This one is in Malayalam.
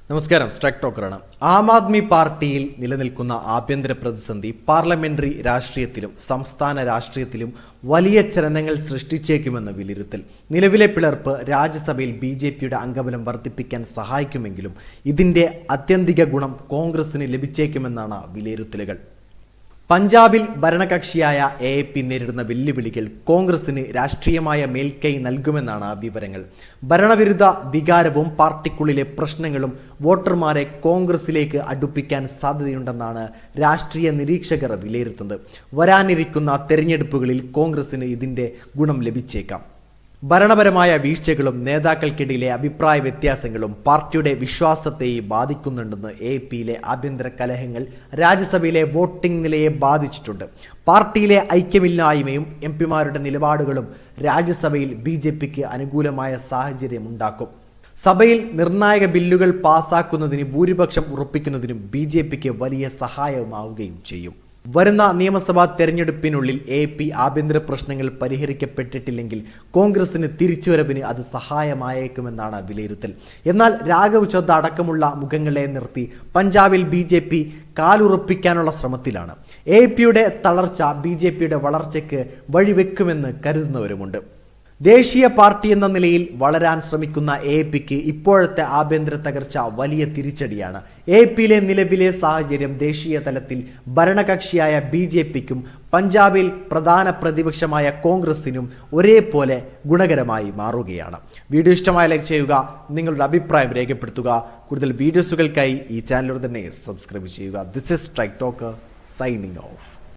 നമസ്കാരം. സ്ട്രൈക്ക് ടോക്കറാണ്. ആം ആദ്മി പാർട്ടിയിൽ നിലനിൽക്കുന്ന ആഭ്യന്തര പ്രതിസന്ധി പാർലമെന്ററി രാഷ്ട്രീയത്തിലും സംസ്ഥാന രാഷ്ട്രീയത്തിലും വലിയ ചലനങ്ങൾ സൃഷ്ടിച്ചേക്കുമെന്ന വിലയിരുത്തൽ. നിലവിലെ പിളർപ്പ് രാജ്യസഭയിൽ ബിജെപിയുടെ അംഗബലം വർദ്ധിപ്പിക്കാൻ സഹായിക്കുമെങ്കിലും ഇതിന്റെ ആത്യന്തിക ഗുണം കോൺഗ്രസിന് ലഭിച്ചേക്കുമെന്നാണ് വിലയിരുത്തലുകൾ. പഞ്ചാബിൽ ഭരണകക്ഷിയായ AAP നേരിടുന്ന വെല്ലുവിളികൾ കോൺഗ്രസിന് രാഷ്ട്രീയമായ മേൽക്കൈ നൽകുമെന്നാണ് വിവരങ്ങൾ. ഭരണവിരുദ്ധ വികാരവും പാർട്ടിക്കുള്ളിലെ പ്രശ്നങ്ങളും വോട്ടർമാരെ കോൺഗ്രസിലേക്ക് അടുപ്പിക്കാൻ സാധ്യതയുണ്ടെന്നാണ് രാഷ്ട്രീയ നിരീക്ഷകർ വിലയിരുത്തുന്നത്. വരാനിരിക്കുന്ന തെരഞ്ഞെടുപ്പുകളിൽ കോൺഗ്രസിന് ഇതിന്റെ ഗുണം ലഭിച്ചേക്കാം. ഭരണപരമായ വീഴ്ചകളും നേതാക്കൾക്കിടയിലെ അഭിപ്രായ വ്യത്യാസങ്ങളും പാർട്ടിയുടെ വിശ്വാസത്തെ ബാധിക്കുന്നുണ്ടെന്ന് AAPയിലെ ആഭ്യന്തര കലഹങ്ങൾ രാജ്യസഭയിലെ വോട്ടിംഗ് നിലയെ ബാധിച്ചിട്ടുണ്ട്. പാർട്ടിയിലെ ഐക്യമില്ലായ്മയും MP-മാരുടെ നിലപാടുകളും രാജ്യസഭയിൽ BJPക്ക് അനുകൂലമായ സാഹചര്യമുണ്ടാക്കും. സഭയിൽ നിർണായക ബില്ലുകൾ പാസാക്കുന്നതിന് ഭൂരിപക്ഷം ഉറപ്പിക്കുന്നതിനും BJPക്ക് വലിയ സഹായമാവുകയും ചെയ്യും. വരുന്ന നിയമസഭാ തെരഞ്ഞെടുപ്പിനുള്ളിൽ AAP ആഭ്യന്തര പ്രശ്നങ്ങൾ പരിഹരിക്കപ്പെട്ടിട്ടില്ലെങ്കിൽ കോൺഗ്രസിന് തിരിച്ചുവരവിന് അത് സഹായമായേക്കുമെന്നാണ് വിലയിരുത്തൽ. എന്നാൽ രാഘവ് ചദ്ദ അടക്കമുള്ള മുഖങ്ങളെ നിർത്തി പഞ്ചാബിൽ BJP കാലുറപ്പിക്കാനുള്ള ശ്രമത്തിലാണ്. AAPയുടെ തളർച്ച BJPയുടെ വളർച്ചയ്ക്ക് വഴിവെക്കുമെന്ന് കരുതുന്നവരുമുണ്ട്. ദേശീയ പാർട്ടി എന്ന നിലയിൽ വളരാൻ ശ്രമിക്കുന്ന AAPക്ക് ഇപ്പോഴത്തെ ആഭ്യന്തര തകർച്ച വലിയ തിരിച്ചടിയാണ്. AAPയിലെ നിലവിലെ സാഹചര്യം ദേശീയ തലത്തിൽ ഭരണകക്ഷിയായ BJPക്കും പഞ്ചാബിൽ പ്രധാന പ്രതിപക്ഷമായ കോൺഗ്രസിനും ഒരേപോലെ ഗുണകരമായി മാറുകയാണ്. വീഡിയോ ഇഷ്ടമായ ലൈക്ക് ചെയ്യുക, നിങ്ങളുടെ അഭിപ്രായം രേഖപ്പെടുത്തുക. കൂടുതൽ വീഡിയോസുകൾക്കായി ഈ ചാനലിലൂടെ തന്നെ സബ്സ്ക്രൈബ് ചെയ്യുക. This is strike talker signing off.